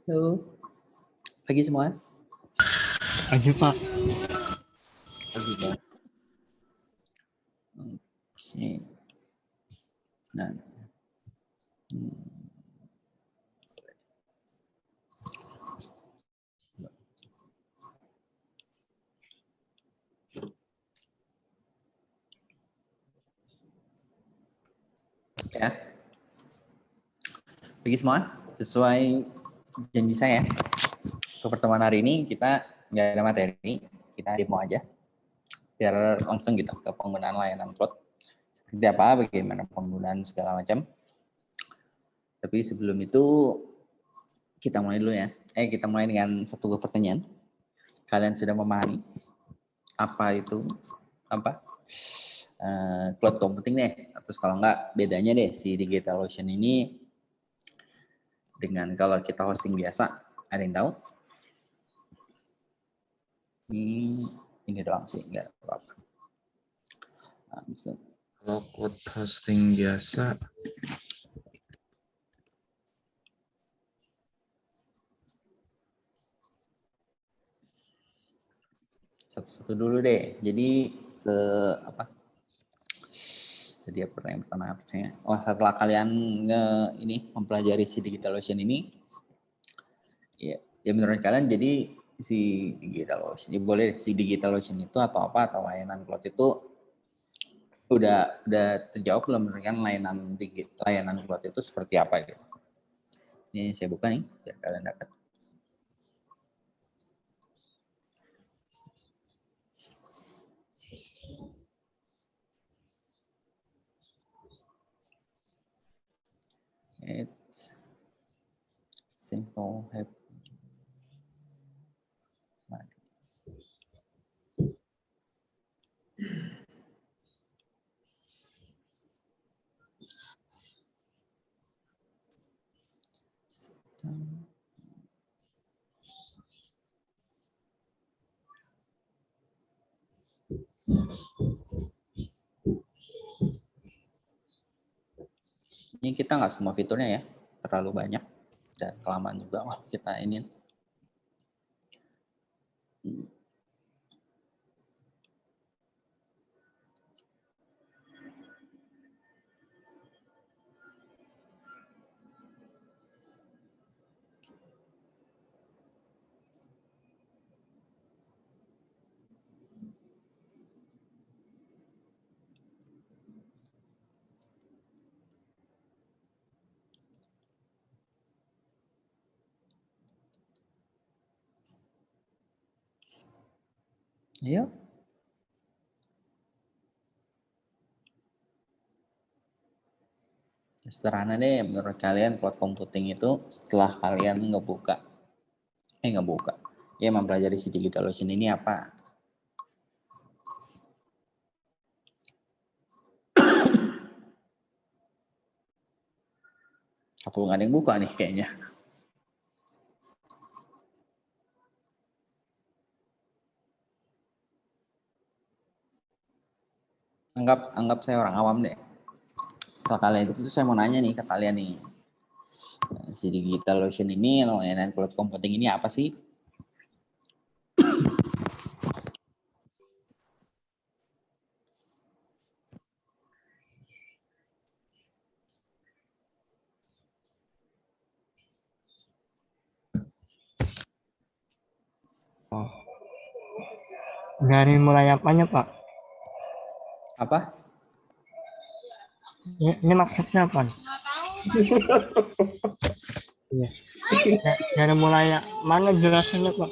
Halo, pagi semua. Pagi Pak. Pagi Pak. Oke. Nah, ya, pagi semua. Sesuai janji saya, untuk pertemuan hari ini kita nggak ada materi, kita demo aja, biar langsung gitu ke penggunaan layanan cloud. Seperti apa, bagaimana penggunaan segala macam. Tapi sebelum itu kita mulai dulu ya. Kita mulai dengan satu pertanyaan. Kalian sudah memahami apa itu cloud computing deh? Atau kalau enggak, bedanya deh si DigitalOcean ini dengan kalau kita hosting biasa. Ada yang tahu? Ini doang sih, enggak apa-apa. Nah, bisa. Kalau cloud hosting biasa, Satu-satu dulu deh. Jadi Jadi pertanyaan pertama apa sih? Setelah kalian mempelajari si DigitalOcean ini, ya menurut kalian jadi si DigitalOcean, boleh si DigitalOcean itu atau apa, atau layanan cloud itu udah terjawab belum, menurut kalian layanan cloud itu seperti apa gitu? Ini saya buka nih biar kalian dapat. It's simple, happy. Ini kita nggak semua fiturnya ya, terlalu banyak dan kelamaan juga kita ini. Iya. Sederhana deh, menurut kalian cloud computing itu setelah kalian mempelajari si DigitalOcean ini apa? Apa nggak ada yang buka nih kayaknya? Anggap saya orang awam deh. Kalau kalian itu saya mau nanya nih ke kalian nih. Si DigitalOcean ini, layanan cloud computing ini apa sih? Dari mulai apanya Pak? Apa? Ini maksudnya apa? Iya. Dari mulai mana jelasannya Pak?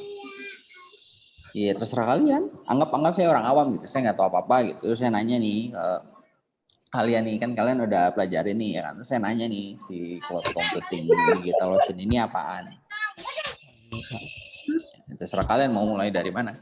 Iya, terserah kalian. Anggap saya orang awam gitu. Saya nggak tahu apa-apa gitu. Terus saya nanya nih kalian nih, kan kalian udah pelajarin nih ya kan. Terus saya nanya nih, si cloud computing DigitalOcean ini apaan? Terserah kalian mau mulai dari mana.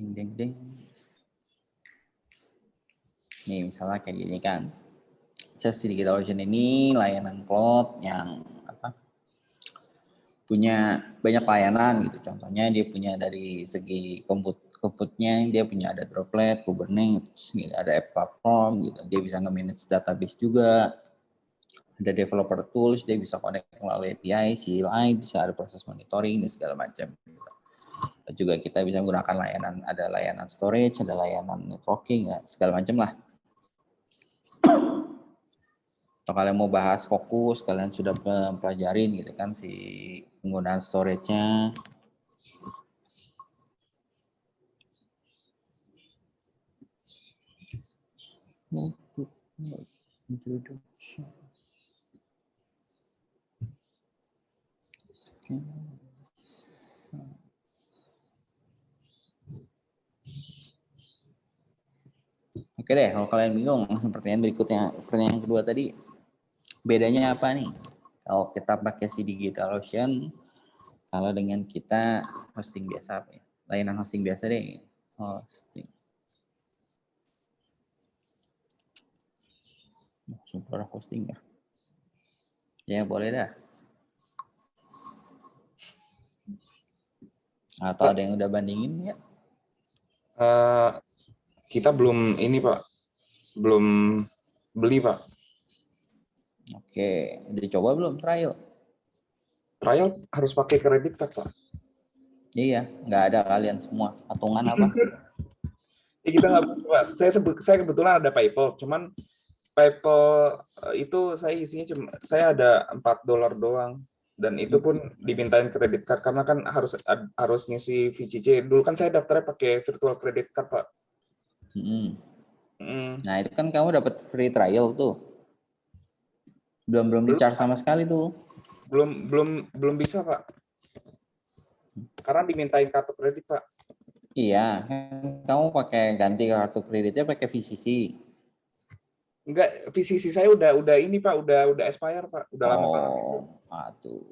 Ding ding ding. Nih misalnya kayak gini kan. Sesi DigitalOcean ini layanan cloud yang apa? Punya banyak layanan gitu. Contohnya dia punya dari segi compute-nya dia punya ada Droplet, Kubernetes, gitu. Ada app platform gitu. Dia bisa nge-manage database juga. Ada developer tools, dia bisa connect melalui API, CLI, bisa ada proses monitoring dan segala macam. Juga kita bisa menggunakan layanan, ada layanan storage, ada layanan networking, ya, segala macam lah. Kalau kalian mau bahas fokus, kalian sudah pelajarin gitu kan si penggunaan storage-nya. Oke deh, kalau kalian bingung, pertanyaan berikutnya, pertanyaan yang kedua tadi, bedanya apa nih? Kalau kita pakai si DigitalOcean, kalau dengan kita hosting biasa apa ya? Layanan hosting biasa deh. Hosting. Super hosting ya? Ya boleh dah. Atau ada yang udah bandingin ya? Kita belum ini Pak, belum beli Pak. Oke, udah coba belum trial? Trial harus pakai kredit card Pak. Iya, nggak ada kalian semua. Patungan apa? Ya, kita nggak Pak. Saya kebetulan ada PayPal, cuman PayPal itu saya isinya cuma saya ada $4 doang. Dan itu pun dimintain kredit card karena kan harus ngisi VCC. Dulu kan saya daftarnya pakai virtual credit card Pak. Nah itu kan kamu dapat free trial tuh. Belum di-charge sama sekali tuh. Belum bisa Pak. Karena dimintain kartu kredit Pak. Iya, kamu pakai ganti kartu kreditnya pakai VCC. Enggak, VCC saya udah ini Pak, udah expire Pak, udah lama banget. Oh, aduh.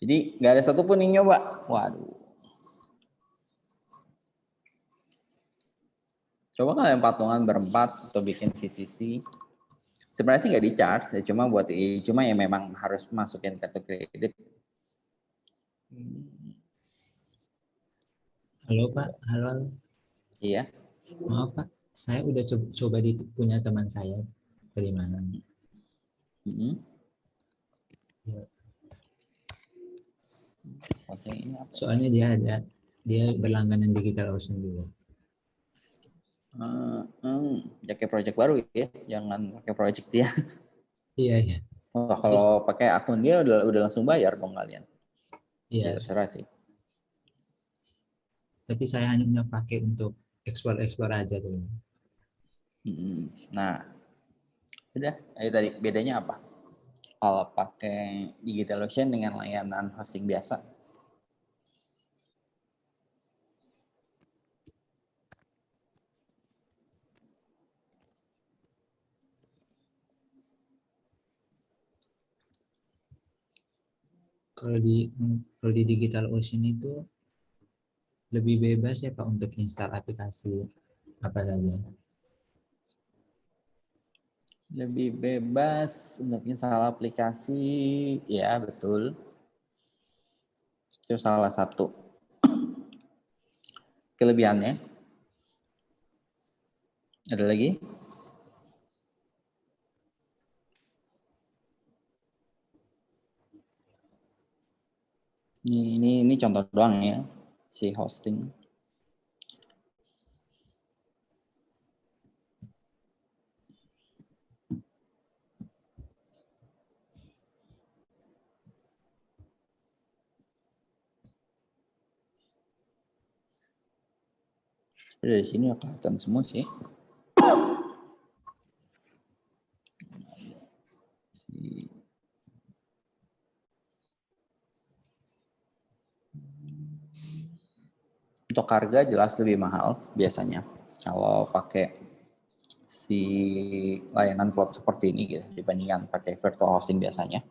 Jadi nggak ada satupun yang nyoba. Waduh. Coba kalian patungan berempat atau bikin VCC. Sebenarnya sih nggak di-charge, ya cuma ya memang harus masukin kartu kredit. Halo Pak, halo. Iya. Maaf Pak, saya udah coba di punya teman saya dari mana. Ya. Oke, ini apa? Soalnya dia berlangganan DigitalOcean juga. Pakai project baru ya, jangan pakai project dia. Iya iya. Oh, kalau pakai akun dia udah langsung bayar dong kalian. Iya. Ya terserah sih. Tapi saya hanya pakai untuk ekspor aja tuh. Nah, udah. Tadi bedanya apa? Kalau pakai DigitalOcean dengan layanan hosting biasa. Kalau di DigitalOcean itu lebih bebas ya Pak untuk install aplikasi apa saja. Lebih bebas untuk install aplikasi, ya betul. Itu salah satu kelebihannya. Ada lagi? Ini contoh doang ya, si hosting. Dari sini ya kelihatan semua sih. Untuk harga jelas lebih mahal biasanya kalau pakai si layanan cloud seperti ini gitu dibandingkan pakai virtual hosting biasanya.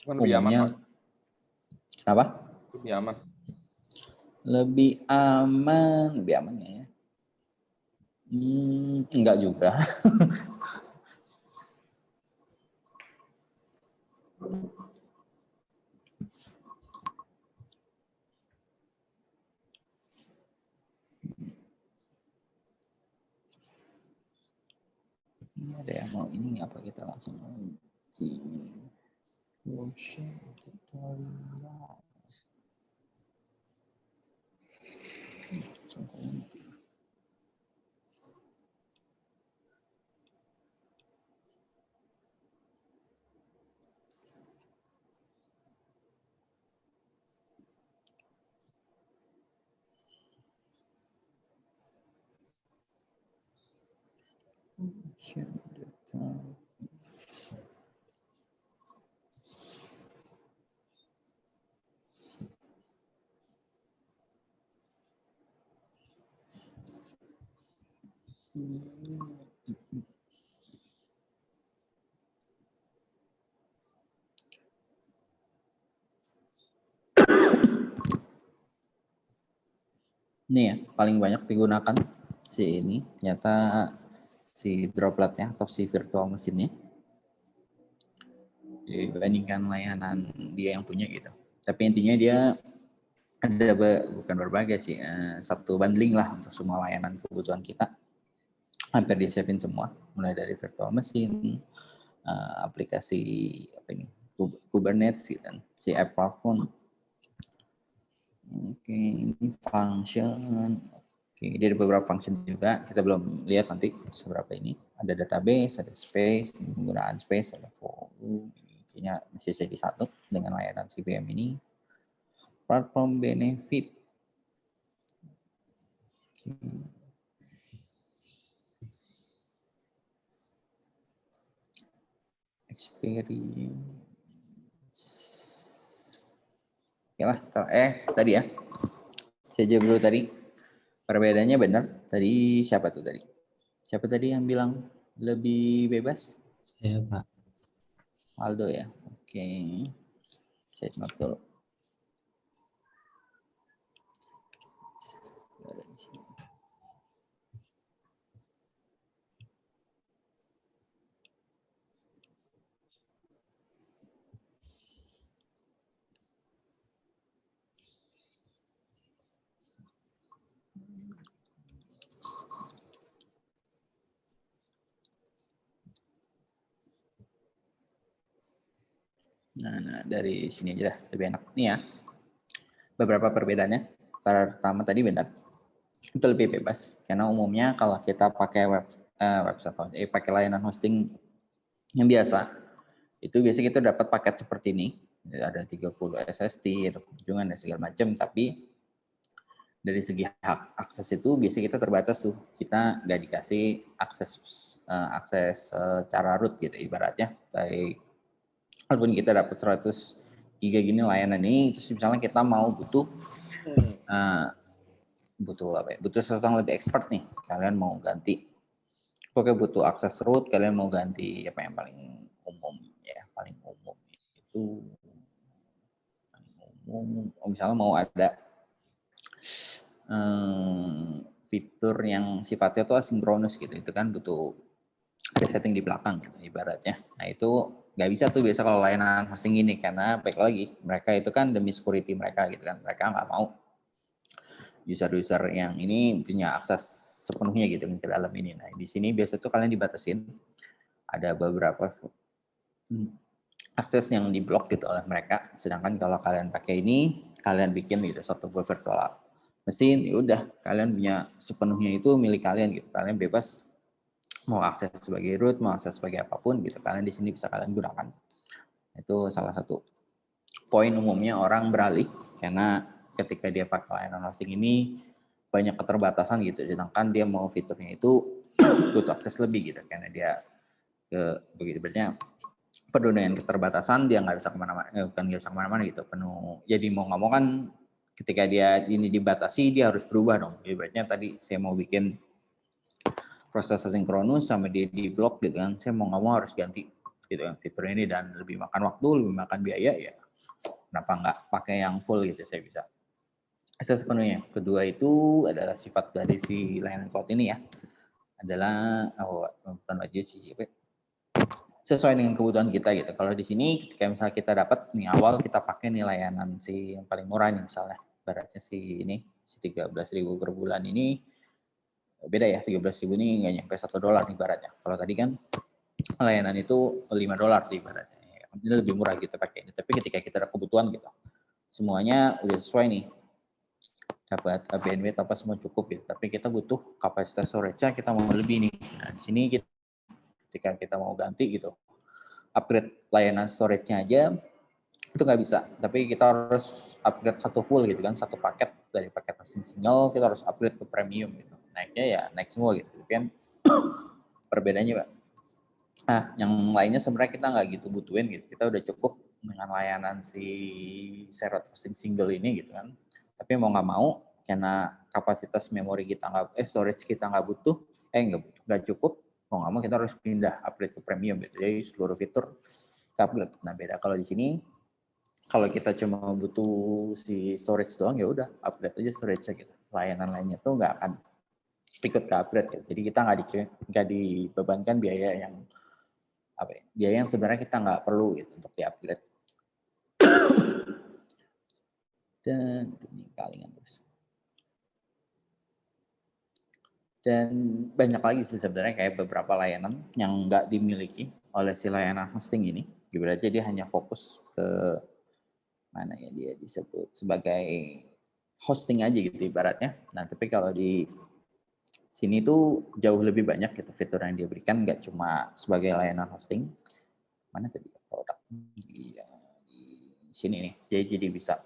Cuman lebih aman, Umumnya Pak. kenapa? Lebih aman. Lebih aman ya. Enggak juga. Ini ada yang mau ini apa kita langsung uji Quotient tutorial. Ini ya paling banyak digunakan si ini ternyata si dropletnya atau si virtual mesinnya dibandingkan layanan dia yang punya gitu. Tapi intinya dia ada bukan berbagai sih, satu bundling lah untuk semua layanan kebutuhan kita. Hampir disiapin semua, mulai dari virtual mesin, aplikasi apa ini, Kubernetes gitu kan, si app platform. Oke, ini function. Oke, dia ada beberapa function juga. Kita belum lihat nanti seberapa ini. Ada database, ada space, penggunaan space, ada volume. Kayaknya masih jadi satu dengan layanan CVM ini. Platform benefit. Oke. Experience. Oke lah, tadi ya. Saya jawab dulu tadi. Perbedaannya benar. Tadi siapa tuh tadi? Siapa tadi yang bilang lebih bebas? Saya Pak. Aldo ya. Oke. Saya mark dulu. Nah, dari sini aja dah, lebih enak. Nih ya, beberapa perbedaannya. Pertama tadi benar, itu lebih bebas. Karena umumnya kalau kita pakai website, pakai layanan hosting yang biasa, itu biasanya kita dapat paket seperti ini. Ada 30 SSD, ada kunjungan, dan segala macam. Tapi dari segi hak akses itu biasanya kita terbatas tuh. Kita nggak dikasih akses secara root gitu ibaratnya. Walaupun kita dapat 100 giga gini layanan ini, terus misalnya kita mau butuh apa ya? Butuh sesuatu yang lebih expert nih. Kalian mau ganti, pokoknya butuh akses root, kalian mau ganti apa yang paling umum ya, paling umum itu misalnya mau ada fitur yang sifatnya tuh asinkronus gitu, itu kan butuh ada setting di belakang gitu, ibaratnya. Nah itu nggak bisa tuh biasa kalau layanan hosting ini, karena baik lagi mereka itu kan demi security mereka gitu kan, mereka nggak mau user-user yang ini punya akses sepenuhnya gitu ke dalam ini. Nah di sini biasa tuh kalian dibatasin, ada beberapa akses yang diblok gitu oleh mereka. Sedangkan kalau kalian pakai ini, kalian bikin gitu satu virtual mesin, ya udah kalian punya sepenuhnya itu milik kalian gitu. Kalian bebas mau akses sebagai root, mau akses sebagai apapun gitu. Kalian di sini bisa kalian gunakan. Itu salah satu poin umumnya orang beralih, karena ketika dia pakai layanan hosting ini banyak keterbatasan gitu. Sedangkan dia mau fiturnya itu butuh akses lebih gitu, karena dia begitu banyak penuh dengan keterbatasan, dia nggak bisa kemana-mana, bukan nggak bisa kemana-mana gitu, penuh. Jadi mau nggak mau kan ketika dia ini dibatasi, dia harus berubah dong. Ibaratnya tadi saya mau bikin proses asinkronus sama dia di blok gitu kan, saya mau nggak mau harus ganti gitu kan fitur ini, dan lebih makan waktu, lebih makan biaya, ya kenapa nggak pakai yang full gitu, saya bisa akses sepenuhnya. Kedua itu adalah sifat dari si layanan cloud ini ya, adalah bukan wajib sih, sesuai dengan kebutuhan kita gitu. Kalau di sini ketika misalnya kita dapat nih awal kita pakai nih layanan si yang paling murah nih misalnya, baratnya si ini si 13.000 per bulan ini, beda ya, 13.000 ini nggak nyampe $1 nih baratnya. Kalau tadi kan layanan itu $5 di baratnya. Ini lebih murah kita pakai ini. Tapi ketika kita ada kebutuhan gitu, semuanya udah sesuai nih, dapat bandwidth apa semua cukup gitu. Tapi kita butuh kapasitas storage-nya, kita mau lebih nih. Nah, di sini ketika kita mau ganti gitu, upgrade layanan storage-nya aja itu nggak bisa, tapi kita harus upgrade satu full gitu kan, satu paket dari paket single kita harus upgrade ke premium gitu, naiknya ya naik semua gitu kan perbedaannya Pak. Nah yang lainnya sebenarnya kita nggak gitu butuhin gitu, kita udah cukup dengan layanan si shared hosting single ini gitu kan. Tapi mau nggak mau karena kapasitas memori kita storage kita nggak cukup, mau nggak mau kita harus pindah upgrade ke premium gitu, jadi seluruh fitur ke upgrade. Nah beda kalau di sini, kalau kita cuma butuh si storage doang ya udah upgrade aja storage-nya gitu. Layanan lainnya tuh nggak akan ikut ke upgrade gitu. Jadi kita nggak dibebankan biaya yang biaya yang sebenarnya kita nggak perlu gitu untuk di upgrade. Dan ini kalingan terus. Dan banyak lagi sih sebenarnya kayak beberapa layanan yang nggak dimiliki oleh si layanan hosting ini. Ibaratnya dia hanya fokus ke mana ya, dia disebut sebagai hosting aja gitu ibaratnya. Nah tapi kalau di sini tuh jauh lebih banyak gitu fitur yang dia berikan, nggak cuma sebagai layanan hosting. Mana tadi produk di sini nih, jadi bisa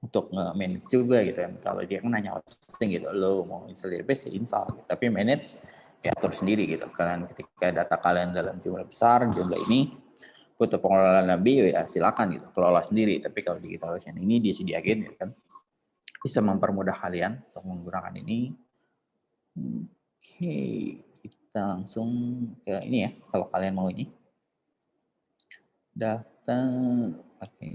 untuk nge-manage juga gitu kan. Kalau dia kan hanya hosting gitu, lo mau install database ya install gitu. Tapi manage ya atur sendiri gitu. Kalian ketika data kalian dalam jumlah besar, jumlah ini butuh pengelolaan lebih ya silakan gitu, kelola sendiri. Tapi kalau digital ocean ini disediakan ya kan, bisa mempermudah kalian untuk menggunakan ini. Oke, kita langsung ke ini ya, kalau kalian mau ini. Daftar, oke.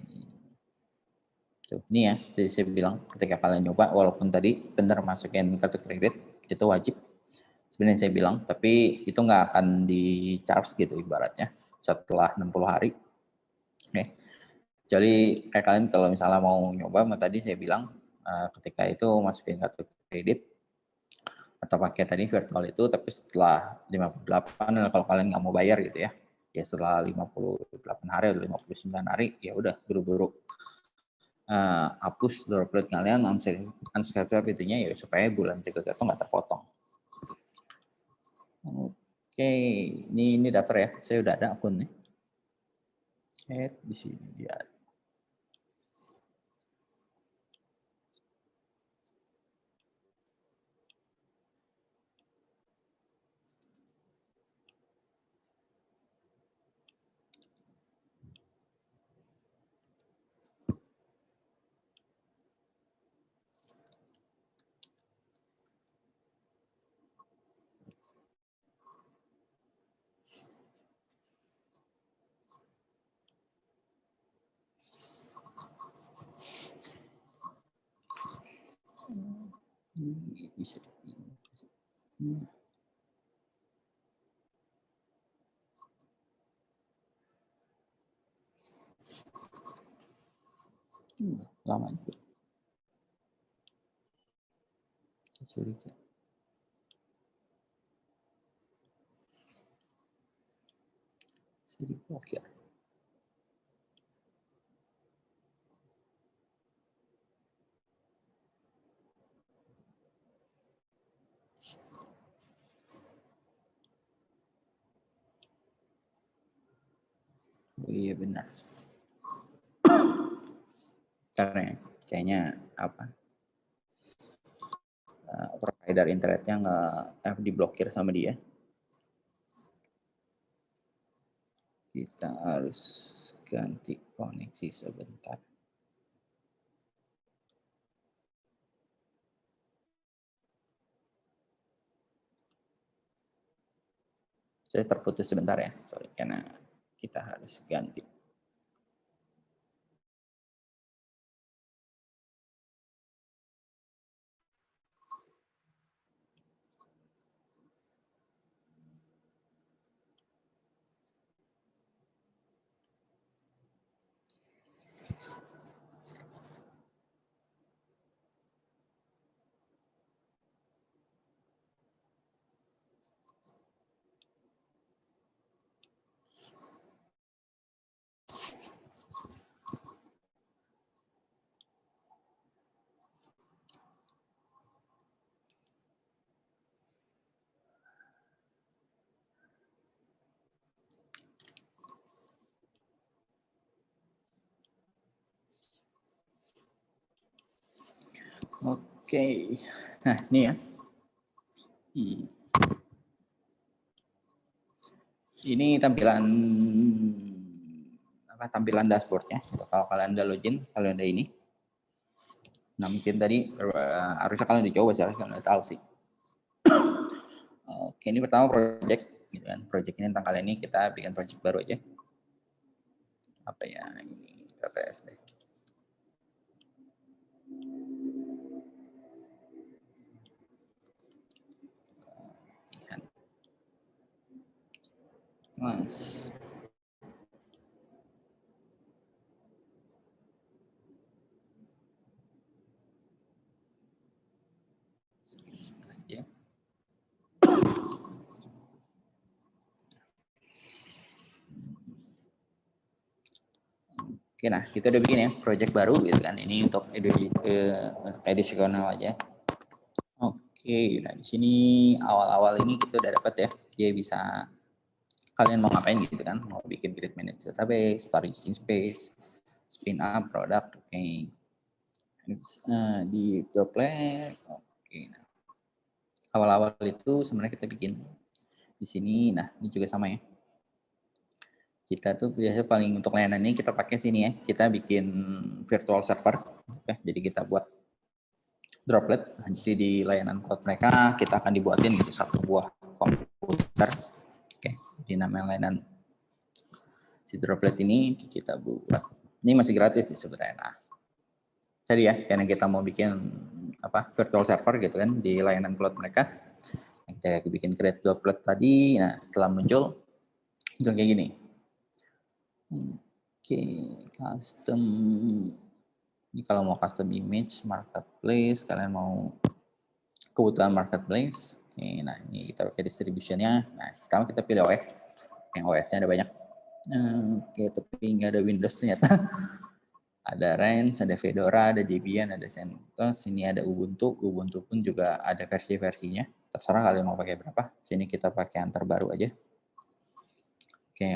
Tuh, ini ya, jadi saya bilang ketika kalian nyoba, walaupun tadi benar masukin kartu kredit, itu wajib. Sebenarnya saya bilang, tapi itu nggak akan di-charge gitu ibaratnya setelah 60 hari. Oke. Jadi kayak kalian kalau misalnya mau nyoba, tadi saya bilang ketika itu masukin kartu kredit, atau pakai tadi virtual itu, tapi setelah 58 kalau kalian nggak mau bayar gitu ya setelah 58 hari atau 59 hari ya udah buru-buru hapus droplet kalian, unsubscribe itunya ya supaya bulan berikutnya itu nggak terpotong. Oke, ini daftar ya, saya udah ada akunnya. Di sini dia. Bisa. Lama juga. Curiga. Diblokir. Oh iya benar. Karena kayaknya apa? Provider internetnya nggak diblokir sama dia. Kita harus ganti koneksi sebentar. Saya terputus sebentar ya, sorry karena kita harus ganti. Oke, nah ini ya. Ini tampilan dashboardnya. Kalau kalian udah login, kalian udah ini. Nah mungkin tadi harusnya kalian udah coba sih, kalian udah tahu sih. Oke, ini pertama project, gitu kan. Project ini tentang kalian ini kita bikin project baru aja. Apa ya ini TTS deh. Mas. Aja. Oke, nah kita udah bikin ya project baru gitu kan. Ini untuk educational aja. Oke, nah di sini awal-awal ini kita udah dapat ya. Dia bisa kalian mau ngapain gitu kan? Mau bikin grid manage database, storage space, spin up product, oke. Di Droplet, oke. Nah, awal-awal itu sebenarnya kita bikin di sini. Nah, ini juga sama ya. Kita tuh biasanya paling untuk layanan ini kita pakai sini ya. Kita bikin virtual server. Oke, jadi kita buat Droplet. Jadi di layanan cloud mereka kita akan dibuatin gitu satu buah komputer. Oke, di nama layanan si Droplet ini kita buat. Ini masih gratis sih sebenarnya. Nah, jadi ya, karena kita mau bikin virtual server gitu kan di layanan cloud mereka. Kita bikin create Droplet tadi. Nah, setelah muncul kayak gini. Oke, custom. Ini kalau mau custom image, marketplace, kalian mau kebutuhan marketplace. Oke, nah ini kita pakai distributionnya. Nah, sekarang kita pilih OS. Yang OS-nya ada banyak. Oke, tapi nggak ada Windows ternyata. Ada Ranch, ada Fedora, ada Debian, ada CentOS. Ini ada Ubuntu. Ubuntu pun juga ada versi-versinya. Terserah kalian mau pakai berapa. Sini kita pakai yang terbaru aja. Oke,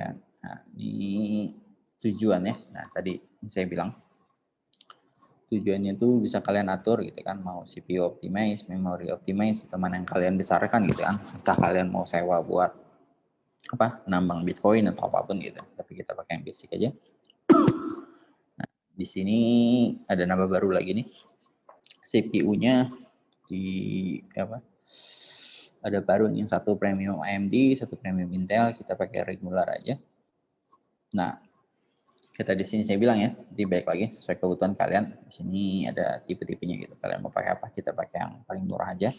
nah ini tujuannya. Nah, tadi saya bilang tujuannya itu bisa kalian atur gitu kan, mau CPU optimize, memory optimize, atau mana yang kalian besarkan gitu kan. Entah kalian mau sewa buat nambang Bitcoin atau apapun gitu. Tapi kita pakai yang basic aja. Nah, di sini ada nama baru lagi nih. CPU-nya ada baru nih, satu premium AMD, satu premium Intel, kita pakai regular aja. Nah, kita di sini saya bilang ya, baik lagi sesuai kebutuhan kalian. Di sini ada tipe-tipenya gitu. Kalian mau pakai apa? Kita pakai yang paling murah aja.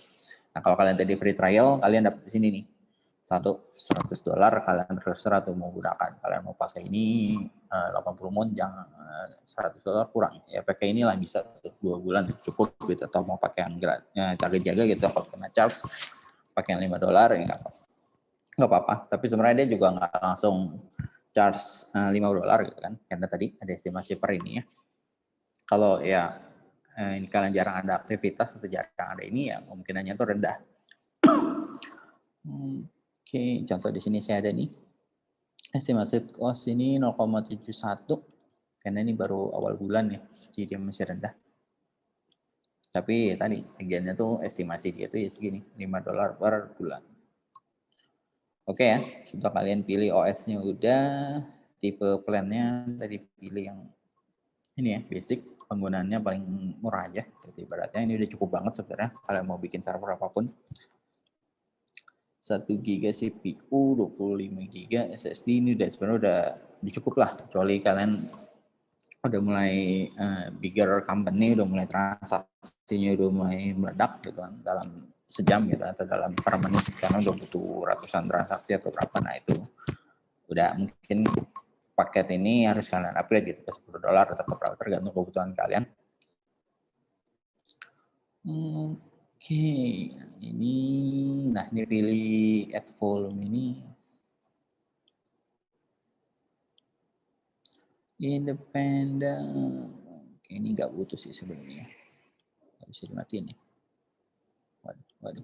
Nah, kalau kalian tadi free trial, kalian dapat di sini nih. $100 kalian terserah tuh mau gunakan. Kalian mau pakai ini 80 mon, jangan $100 kurang. Ya pakai inilah bisa 2 bulan cukup gitu. Atau mau pakai yang jaga-jaga gitu, kalau kena charge pakai yang $5 ya nggak apa-apa. Tapi sebenarnya dia juga nggak langsung charge $5 gitu kan, karena tadi ada estimasi per ini ya. Kalau ya ini kalian jarang ada aktivitas atau jarang ada ini ya, kemungkinannya itu rendah. Oke, contoh di sini saya ada nih estimasi cost ini 0,71 karena ini baru awal bulan ya, jadi dia masih rendah. Tapi tadi bagiannya tuh estimasi dia tuh ya segini, $5 per bulan. Oke ya, sudah kalian pilih OS-nya udah, tipe plan-nya tadi pilih yang ini ya, basic, penggunaannya paling murah aja. Jadi ibaratnya ini udah cukup banget sebenarnya kalian mau bikin server apapun. 1 GB CPU, 25 GB SSD ini sebenarnya udah cukup lah, kecuali kalian udah mulai bigger company, udah mulai transaksinya udah mulai meledak gitu kan dalam sejam gitu atau dalam per menit karena udah butuh ratusan transaksi atau berapa. Nah itu udah mungkin paket ini harus kalian upgrade gitu ke $10 atau berapa tergantung kebutuhan kalian. Oke, ini pilih add volume ini independen. Oke, ini nggak butuh sih sebenarnya, nggak bisa dimatiin ya. Waduh.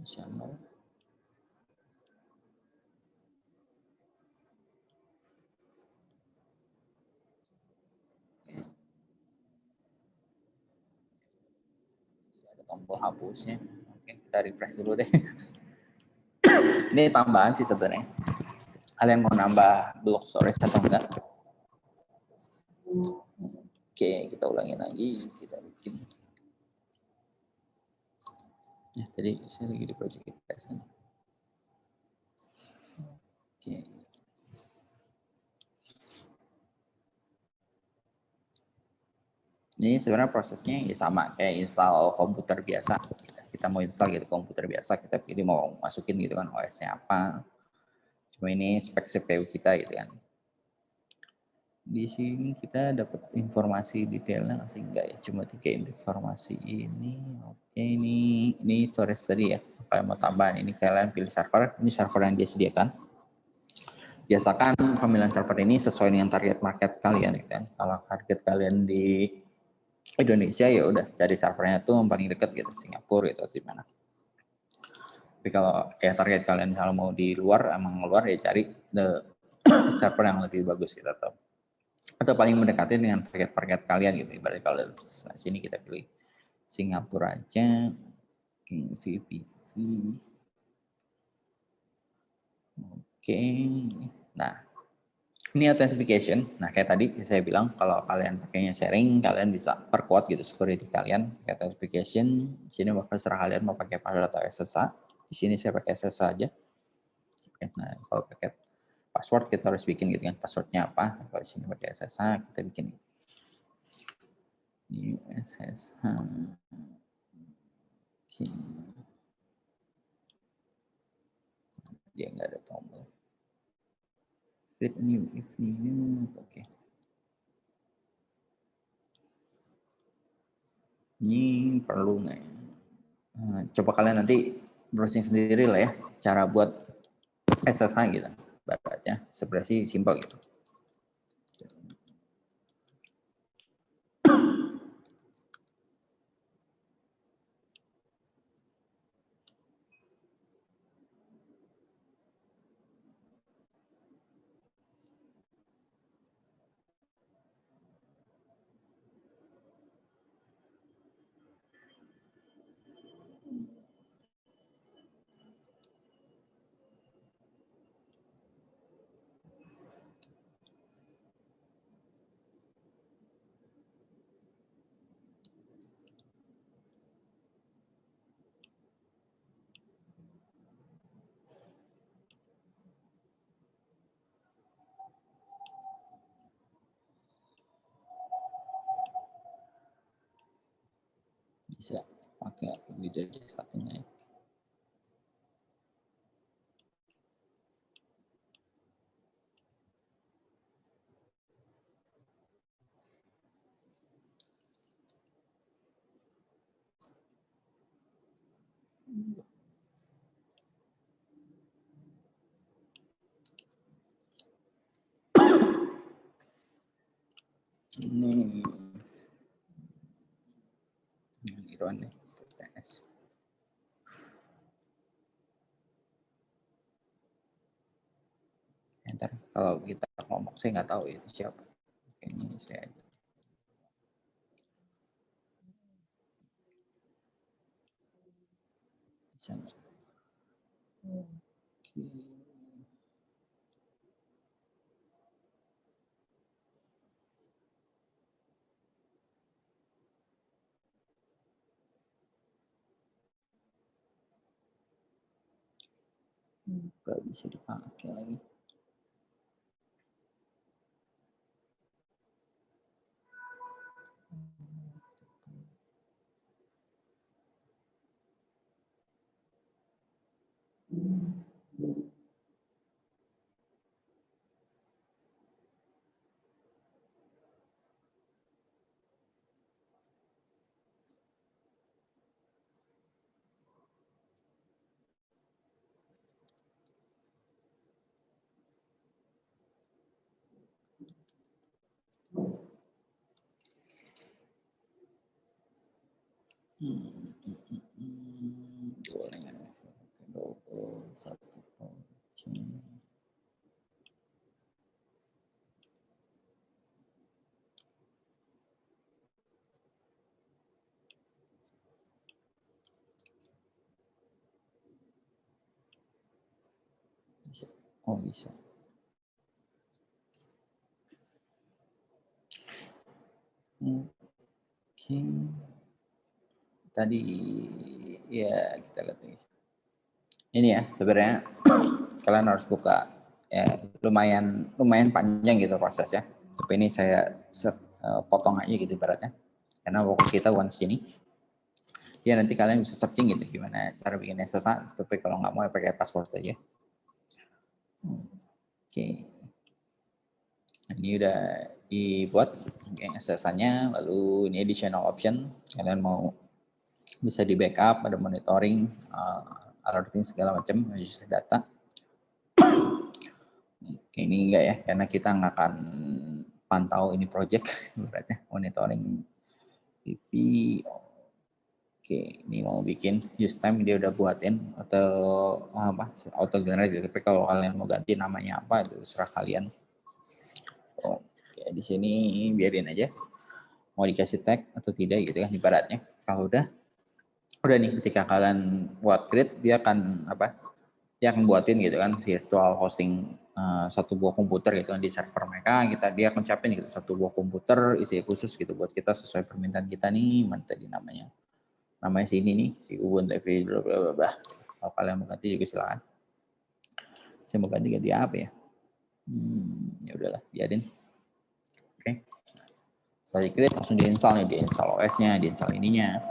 Bisa mau. Ada tombol hapusnya. Oke, kita refresh dulu deh. Ini tambahan sih sebenarnya. Kalian mau nambah block storage atau enggak? Oke, kita ulangin lagi. Kita bikin. Ya, tadi saya lagi di project Express ini. Oke. Ini sebenarnya prosesnya ya sama kayak install komputer biasa. Kita mau install gitu komputer biasa, kita pilih mau masukin gitu kan OS-nya apa. Cuma ini spek CPU kita gitu kan. Di sini kita dapat informasi detailnya masih enggak ya, cuma 3 informasi ini. Oke, ini storage tadi ya. Kalian mau tambahan ini kalian pilih server, ini server yang dia sediakan. Biasakan pemilihan server ini sesuai dengan target market kalian gitu kan. Kalau target kalian di Indonesia ya udah cari servernya tuh yang paling dekat gitu, Singapura gitu atau di mana. Tapi kalau kayak target kalian misalnya mau di luar, emang luar ya cari server yang lebih bagus gitu atau paling mendekati dengan target kalian gitu. Ibaratnya kalau nah, sini kita pilih Singapura aja, VPC. Oke. Nah, ini authentication. Nah, kayak tadi saya bilang kalau kalian pakainya sharing, kalian bisa perkuat gitu security kalian. Authentication, di sini bakal serah kalian mau pakai password atau SSH. Di sini saya pakai SSH aja. Nah, kalau pakai password kita harus bikin gitu kan. Passwordnya apa? Kalau di sini pakai SSH, kita bikin new SSH. Oke. Dia nggak ada tombol. Create a new if needed. Oke. Ini perlu nggak ya? Coba kalian nanti browsing sendiri lah ya, cara buat SSH gitu. Baratnya sebenarnya sih simpel gitu. Bisa pakai lebih dari satunya. Ini Iron nih, TS. Ntar kalau kita ngomong saya nggak tahu itu siapa. Ini saya bisa nggak? Gak bisa dipakai lagi. Boleh nggak? Double satu kunci. Bisa. Oh bisa. Oke. Tadi ya kita lihat nih. Ini ya sebenarnya kalian harus buka ya lumayan panjang gitu prosesnya. Tapi ini saya potong aja gitu ibaratnya. Karena waktu kita one sini. Ya nanti kalian bisa searching gitu gimana cara bikin SSA. Tapi kalau nggak mau ya pakai password aja. Oke. Nah, ini udah dibuat SSA-nya, lalu ini additional option. Kalian mau bisa di backup, ada monitoring, alerting segala macam, register data. Oke, ini enggak ya, karena kita nggak akan pantau ini project, berarti monitoring PP. Oke, ini mau bikin use time dia udah buatin atau apa auto generate. Tapi kalau kalian mau ganti namanya apa itu terserah kalian. Oke, di sini biarin aja. Mau dikasih tag atau tidak gitu kan ibaratnya. Kalau udah nih ketika kalian buat create dia akan apa? Dia akan buatin gitu kan virtual hosting satu buah komputer gitu kan di server mereka. Dia akan siapin gitu satu buah komputer isi khusus gitu buat kita sesuai permintaan kita nih. Mana tadi namanya sini nih si Ubuntu FE bla bla bla. Kalau kalian mau ganti juga silakan. Saya mau ganti apa ya? Ya udahlah, biarin. Oke. Setelah di-create langsung diinstal nih, diinstal OS-nya, diinstal ininya.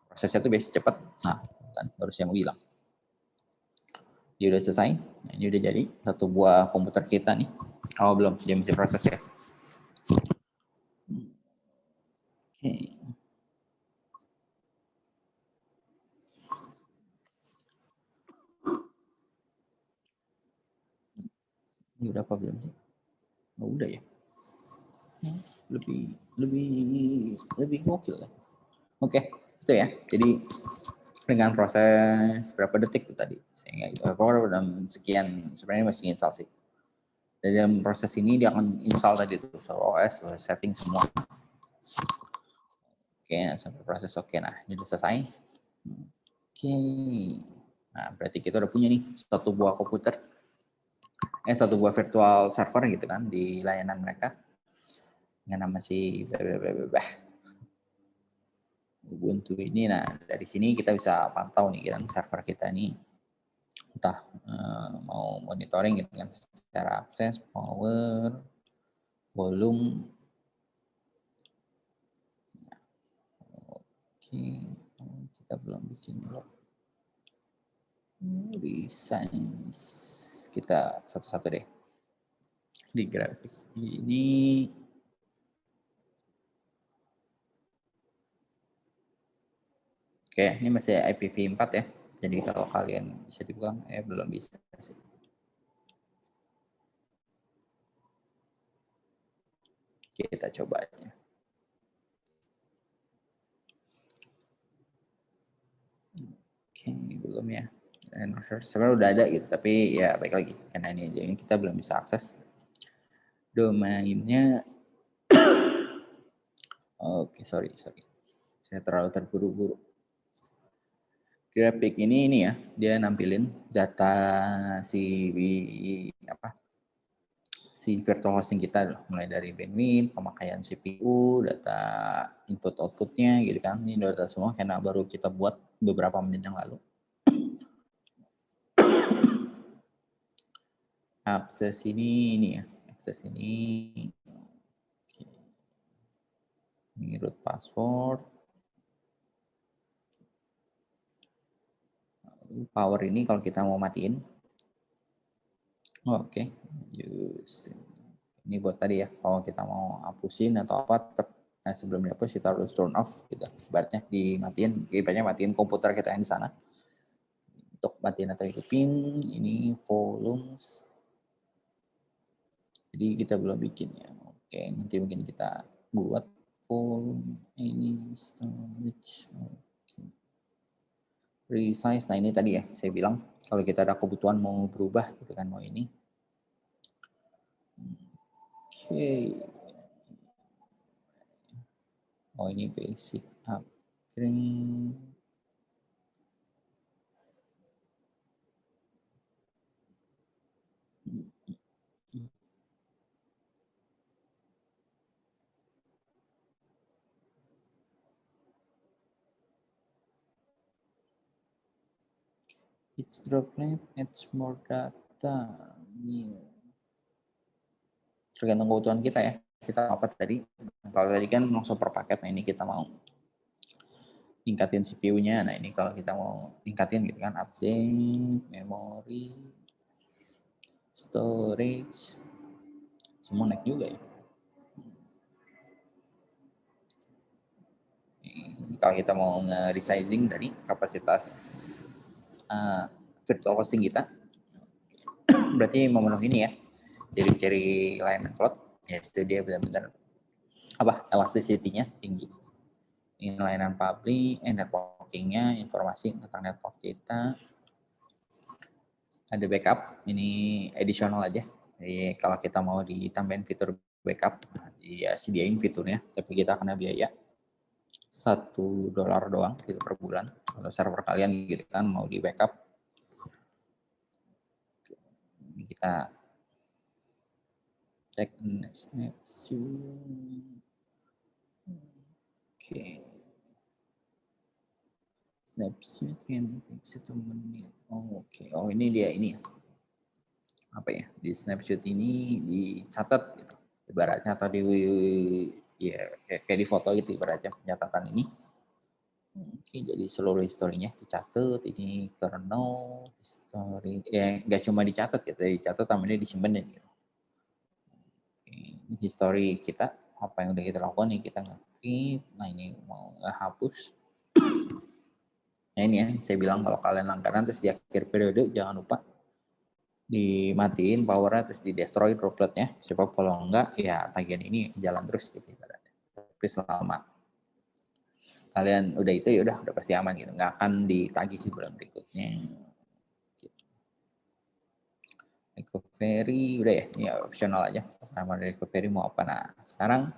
Prosesnya tuh biasa cepat. Nah, kan baru saya mau bilang. Dia udah selesai. Nah, ini udah jadi satu buah komputer kita nih. Oh, belum, dia masih proses ya. Oke. Ini udah apa belum sih? Oh, udah ya. Lebih gokil ya. Oke, itu ya. Jadi dengan proses berapa detik tuh tadi? Sehingga itu dalam sekian sebenarnya masih install sih. Dalam proses ini dia akan install tadi tuh OS, setting semua. Oke, sampai proses oke. Nah, ini udah selesai. Oke. Nah, berarti kita udah punya nih satu buah komputer. Satu buah virtual server gitu kan di layanan mereka. Dengan nama si Ubuntu ini. Nah, dari sini kita bisa pantau nih kan server kita nih. Entah mau monitoring gitu kan secara akses, power, volume. Oke, kita belum bikin blog. Desain kita satu-satu deh. Di grafik ini oke, ini masih IPv4 ya. Jadi kalau kalian bisa dibuka, belum bisa sih. Kita coba aja. Oke, belum ya. Sebenarnya udah ada gitu, tapi ya baik lagi karena ini kita belum bisa akses domainnya. Oke, sorry. Saya terlalu terburu-buru. Grafik ini ya, dia nampilin data si virtual hosting kita mulai dari bandwidth, pemakaian CPU, data input outputnya gitu kan. Ini data semua karena baru kita buat beberapa menit yang lalu. Akses ini ya, akses ini. Oke. Ini root password. Power ini kalau kita mau matiin. Oke. Use. Ini buat tadi ya, kalau kita mau hapusin atau apa, tetap sebelum dihapus kita harus turn off gitu. Ibaratnya dimatiin, ibaratnya matiin komputer kita yang di sana. Untuk matiin atau hidupin, ini volumes. Jadi kita belum bikin ya. Oke, nanti mungkin kita buat volume ini storage. Oke. Resize, nah ini tadi ya, saya bilang kalau kita ada kebutuhan mau berubah gitu kan, mau ini. Oke. Oh ini basic upgrade. Each droplet adds more data. New. Tergantung kebutuhan kita ya. Kita apa tadi? Kalau tadi kan langsung per paket. Nah ini kita mau tingkatin CPU-nya. Nah ini kalau kita mau tingkatin gitu kan, update, memory, storage, semua naik juga ya. Kalau kita mau nge-resizing dari kapasitas virtual hosting kita, berarti memenuhi ini ya, ciri-ciri layanan cloud, yaitu dia benar-benar apa, elasticity-nya tinggi. Ini layanan public, networking-nya, informasi tentang network kita. Ada backup, ini additional aja. Jadi kalau kita mau ditambahin fitur backup, ya sediain fiturnya, tapi kita kena biaya $1 doang gitu per bulan. Kalau server kalian gitu kan mau di backup, kita cek next. Oke. Snapshot can take 1 menit. Oh, oke. Oh, ini dia ini ya. Apa ya? Di snapshot ini dicatat gitu. Ibaratnya tadi ya kayak di foto gitu ibaratnya pencatatan ini. Oke, jadi seluruh historinya dicatat, ini kernel, history, ya nggak cuma dicatat gitu, dicatat namanya disimpan gitu. Oke, ini history kita, apa yang udah kita lakukan nih, kita nge-create, nah ini mau hapus. Nah ini ya, saya bilang kalau kalian langganan terus di akhir periode, jangan lupa dimatiin powernya, terus di-destroy dropletnya, sebab kalau enggak, ya tagihan ini jalan terus gitu ibaratnya. Tapi selama kalian udah itu ya udah pasti aman gitu, nggak akan ditagih di bulan berikutnya. Recovery udah ya, ini optional aja. Nama recovery mau apa? Nah sekarang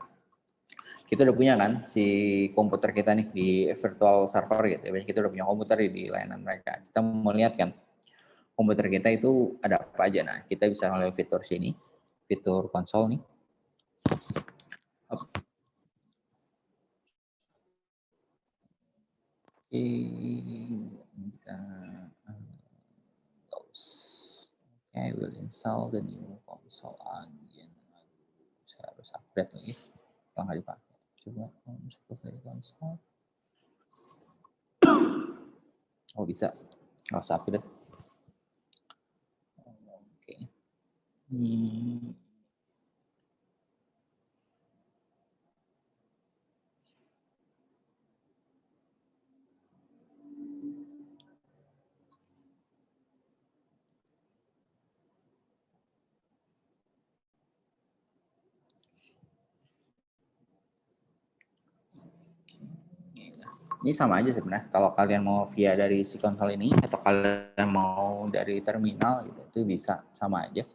kita udah punya kan si komputer kita nih di virtual server gitu. Kita udah punya komputer di layanan mereka. Kita mau lihat kan komputer kita itu ada apa aja. Nah kita bisa melihat fitur sini, fitur konsol nih. Oke, kita I will install the new console again. Saya harus upgrade lagi. Kalau nggak dipakai. Coba masuk ke console. Oh bisa. Nggak usah upgrade. Oke. Ini sama aja sebenarnya. Kalau kalian mau via dari si konsol ini atau kalian mau dari terminal gitu, itu bisa sama aja.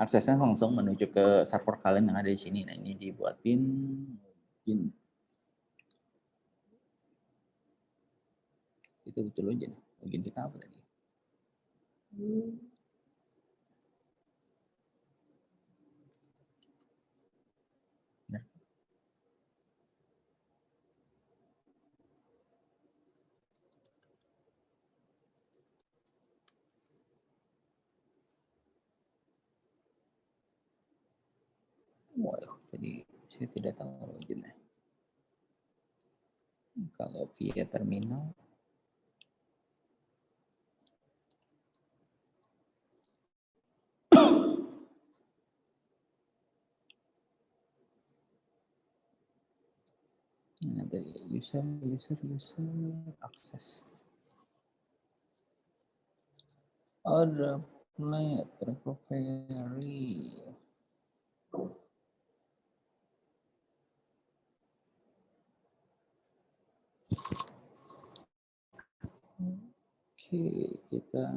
Aksesnya langsung menuju ke server kalian yang ada di sini. Nah ini dibuatin login. Itu betul aja nih. Login kita apa tadi? Nah. Well, jadi saya tidak tahu jenis. Kalau via terminal, nah, dari user akses. Ada plate recovery. Oke, kita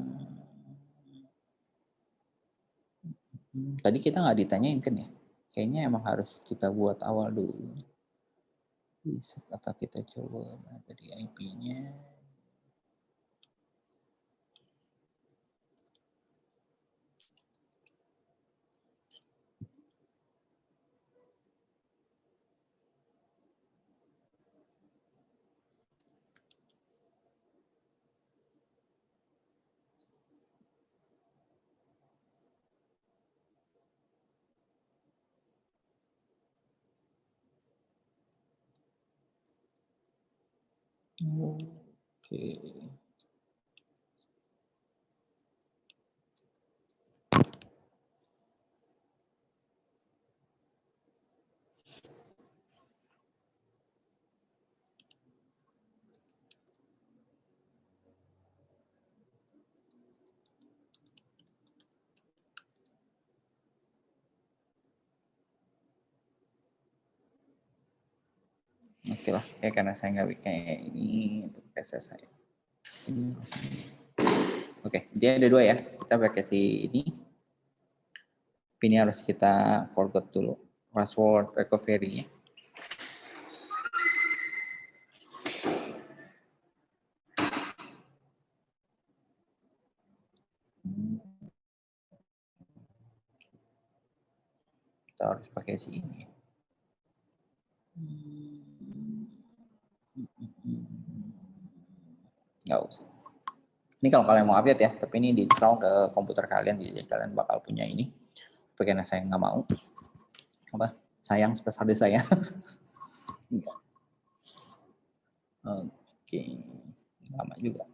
tadi kita nggak ditanyain kan ya? Kayaknya emang harus kita buat awal dulu. Bisa atau kita coba dari IP-nya. Oke. Oke lah, kayak karena saya nggak kayak ini untuk PSS saya. Oke, dia ada dua ya. Kita pakai si ini. Ini harus kita forgot dulu password recovery-nya. Kita harus pakai si ini. Nggak usah. Ini kalau kalian mau update ya, tapi ini di-install ke komputer kalian, jadi kalian bakal punya ini. Tapi karena saya nggak mau, apa? Sayang spesialis saya. Oke, lama juga.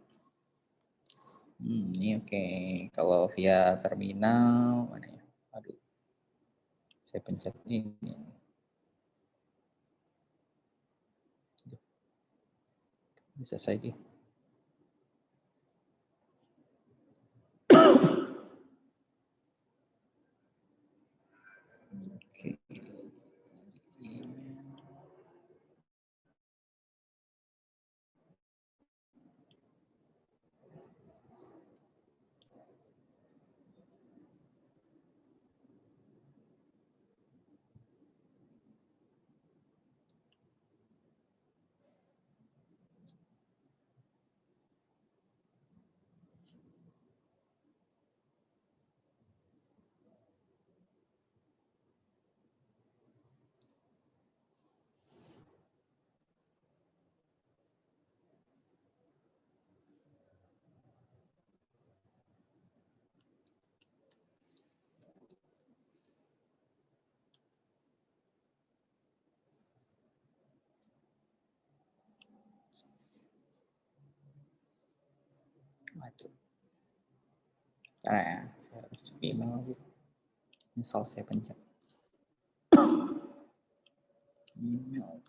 Ini oke. Kalau via terminal mana ya? Aduh, saya pencet ini. Bisa saja. Oke. Maju. Karena ya, saya harus email lagi. Install saya pencet. Email.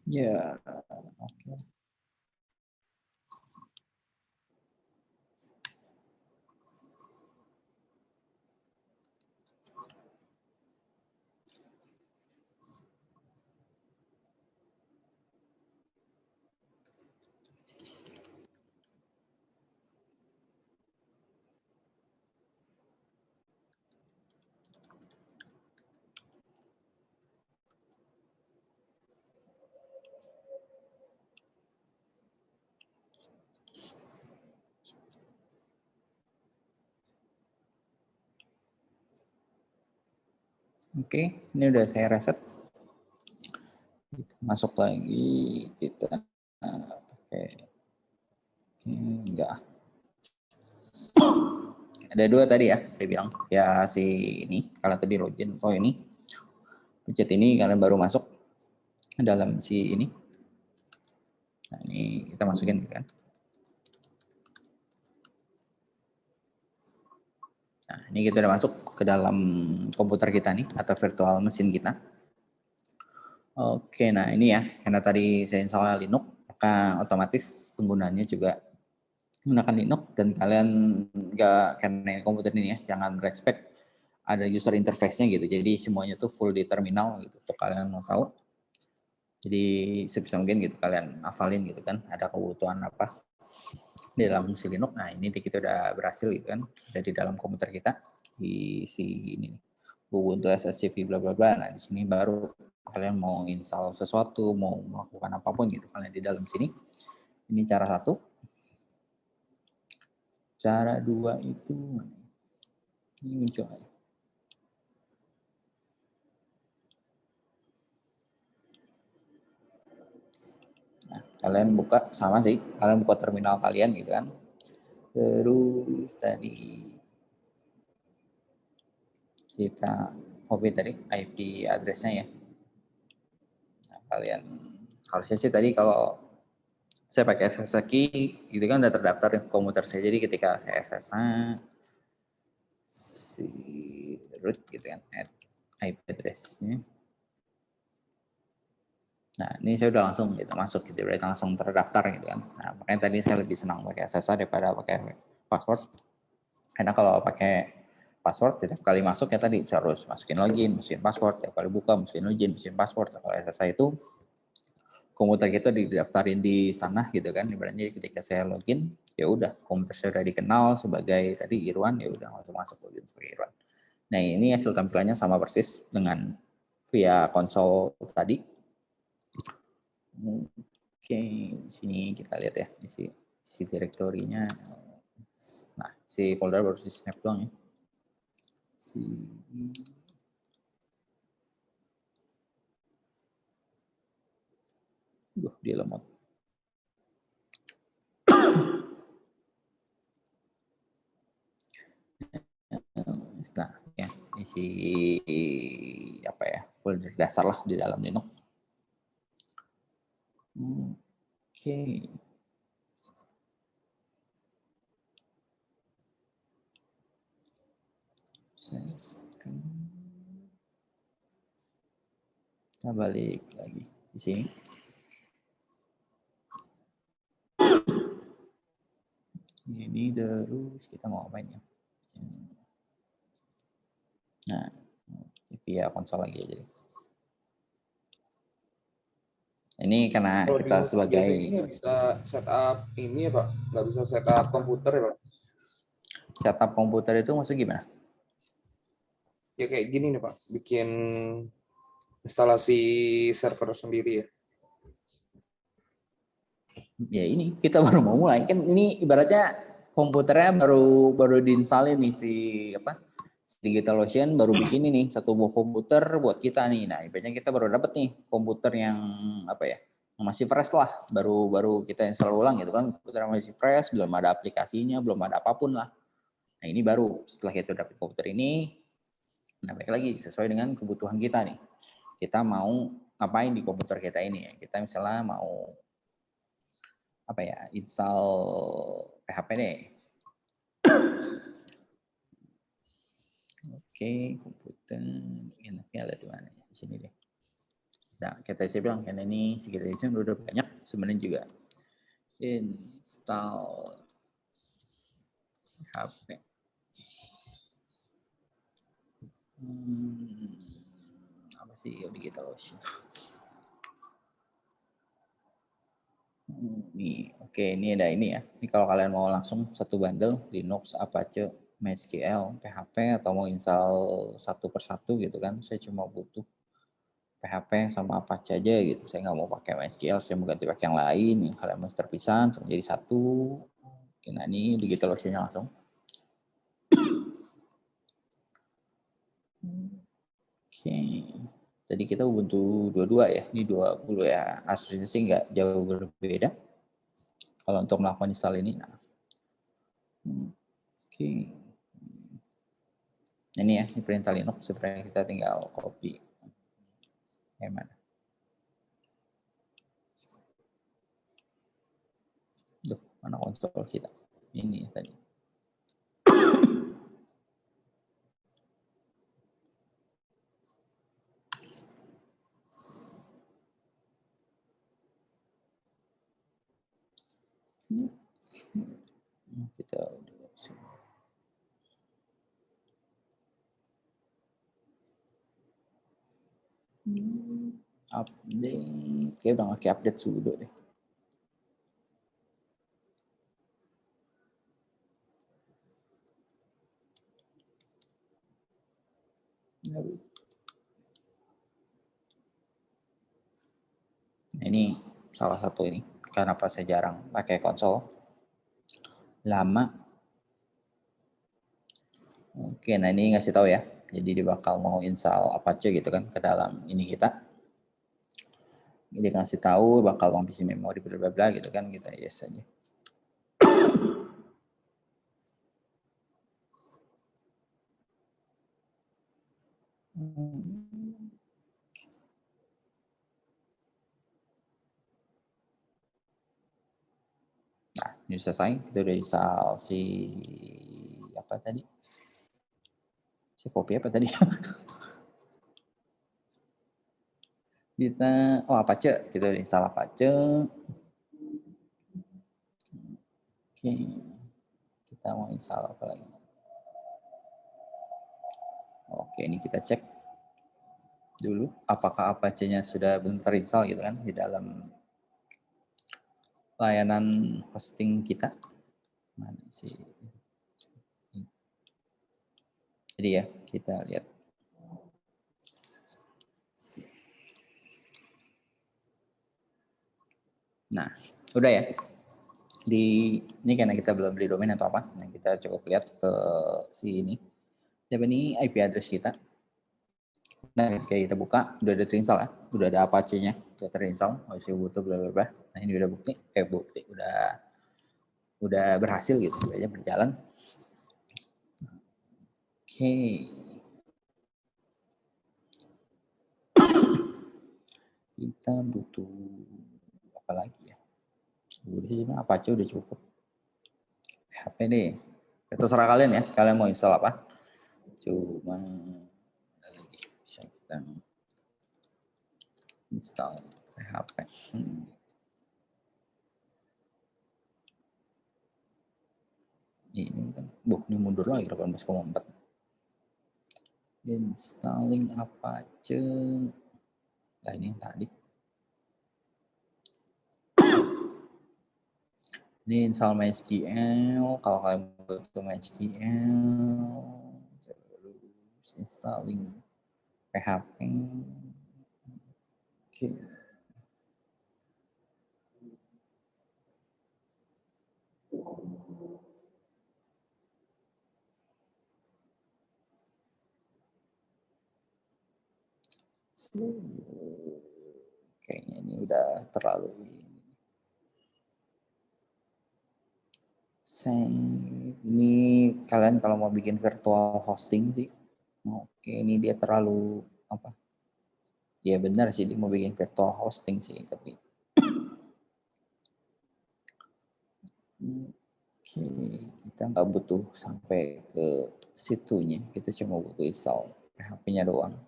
Ya, oke. Oke, ini udah saya reset. Masuk lagi kita pakai enggak. Ada dua tadi ya, saya bilang. Ya si ini, kalau tadi login info ini, pencet ini kalian baru masuk ke dalam si ini. Nah, ini kita masukin kan. Nah, ini kita udah masuk ke dalam komputer kita nih, atau virtual mesin kita. Oke, nah ini ya, karena tadi saya install Linux, maka otomatis penggunanya juga menggunakan Linux, dan kalian nggak, karena komputer ini ya, jangan respect ada user interface-nya gitu, jadi semuanya tuh full di terminal gitu, untuk kalian mau tahu. Jadi sebisa mungkin gitu, kalian hafalin gitu kan, ada kebutuhan apa di dalam si Linux. Nah ini kita udah berhasil gitu kan, ada di dalam komputer kita, di si ini Ubuntu SSCV bla bla bla. Nah di sini baru kalian mau install sesuatu, mau melakukan apapun gitu, kalian di dalam sini. Ini cara satu. Cara dua itu ini muncul. Nah, kalian buka sama sih, kalian buka terminal kalian gitu kan. Terus tadi kita copy tadi IP address-nya ya. Nah, kalian harusnya sih tadi kalau saya pakai SSH key itu kan udah terdaftar di komputer saya. Jadi ketika saya SSH si root gitu kan, add IP address-nya. Nah, ini saya udah langsung gitu masuk gitu, berarti langsung terdaftar gitu kan. Nah, makanya tadi saya lebih senang pakai SSH daripada pakai password. Karena kalau pakai password setiap kali masuk ya tadi harus masukin login, masukin password, setiap kali buka masukin login, masukin password. Kalau SSH itu komputer kita didaftarin di sana gitu kan, ibaratnya ketika saya login ya udah komputer saya udah dikenal sebagai tadi Irwan, ya udah langsung masuk login sebagai Irwan. Nah ini hasil tampilannya sama persis dengan via konsol tadi. Oke, di sini kita lihat ya, isi direktorinya. Nah, si folder baru si snap doang ya. Dia lemot. Nah, ya, isi apa ya, folder dasar lah di dalam Linux. Oke. Kita balik lagi di sini. Ini terus kita mau apain ya? Nah, via konsol lagi aja. Ini karena Kalau kita sebagai ini nggak bisa setup ini ya Pak, nggak bisa setup komputer ya Pak. setup komputer itu maksud gimana? Ya kayak gini nih Pak, bikin instalasi server sendiri ya. Ya ini kita baru mau mulai kan, ini ibaratnya komputernya baru diinstalin nih si apa DigitalOcean baru bikin ini satu buah komputer buat kita nih. Nah ibaratnya kita baru dapat nih komputer yang apa ya, yang masih fresh lah, baru kita install ulang gitu kan, komputer yang masih fresh, belum ada aplikasinya, belum ada apapun lah. Nah ini baru setelah kita dapat komputer ini, nah balik lagi sesuai dengan kebutuhan kita nih, kita mau ngapain di komputer kita ini ya. Kita misalnya mau apa ya, install PHP deh. Oke, komputer enaknya ada di mana? Di sini deh. Nah, kayak tadi saya bilang kan ini security udah banyak, sebenarnya juga install HP. Apa sih DigitalOcean? Nih, oke, ini ada ini ya. Ini kalau kalian mau langsung satu bundle Linux, Apache, MySQL, PHP atau mau install satu persatu gitu kan, saya cuma butuh PHP sama Apache aja gitu. Saya nggak mau pakai MySQL, saya mau ganti pakai yang lain. Yang kalian mau terpisah, jadi satu. Oke, nah ini DigitalOcean langsung. Oke, tadi kita Ubuntu 22 ya. Ini 20 ya. Aslinya sih nggak jauh berbeda. Kalau untuk melakukan install ini, nah. Oke. Ini ya, ini perintah Linux. Sebenarnya kita tinggal copy. Mana? Duh, mana konsol kita? Ini tadi. Kita update, kayak udah nggak update sudo deh. Nah, ini salah satu ini. Kenapa saya jarang pakai konsol? Lama. Oke, nah ini ngasih tahu ya. Jadi dia bakal mau install Apache gitu kan ke dalam ini kita. Dia kasih tahu bakal mau isi memori bla bla bla gitu kan, kita yes aja. Nah, ini selesai. Kita udah install si apa tadi? Si copy apa tadi? Kita Apache, kita udah install Apache. Oke. Kita mau install apa lagi? Oke, ini kita cek dulu apakah Apache-nya sudah benar terinstall gitu kan di dalam layanan hosting kita. Mana sih? Jadi ya, kita lihat. Nah, udah ya. Ini karena kita belum beli domain atau apa, nah kita coba lihat ke si ini. Jadi ini IP address kita. Nah, kayak kita buka, udah ada terinstall ya, udah ada Apache-nya, udah terinstall, masih butuh bla bla bla. Nah ini udah bukti, udah berhasil gitu, aja berjalan. Oke. Kita butuh apa lagi ya? Udah sih, Apache udah cukup. HP nih, terserah kalian ya, kalian mau install apa? Cuma bisa kita install PHP. Ini kan, ini mundur lagi 18,4. Installing Apache. Nah ini yang tadi. Ini install MySQL. Kalau kalian butuh MySQL, terus installing PHP. Oke. Kayaknya ini udah terlalu ini kalian kalau mau bikin virtual hosting sih, oke ini dia terlalu apa? Ya benar sih dia mau bikin virtual hosting sih, tapi oke, kita nggak butuh sampai ke situnya, kita cuma butuh install PHP-nya doang.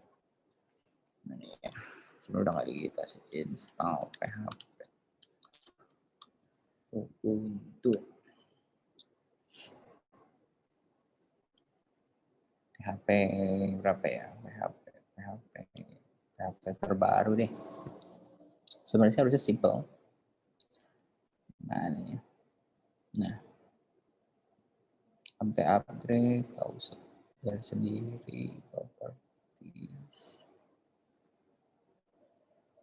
Nah, ya. sebenarnya udah nggak di kita sih. Install PHP Ubuntu. PHP berapa ya? PHP terbaru deh. Sebenarnya harusnya simple. Mana ya? Nah, upgrade, tahu dari sendiri, properties.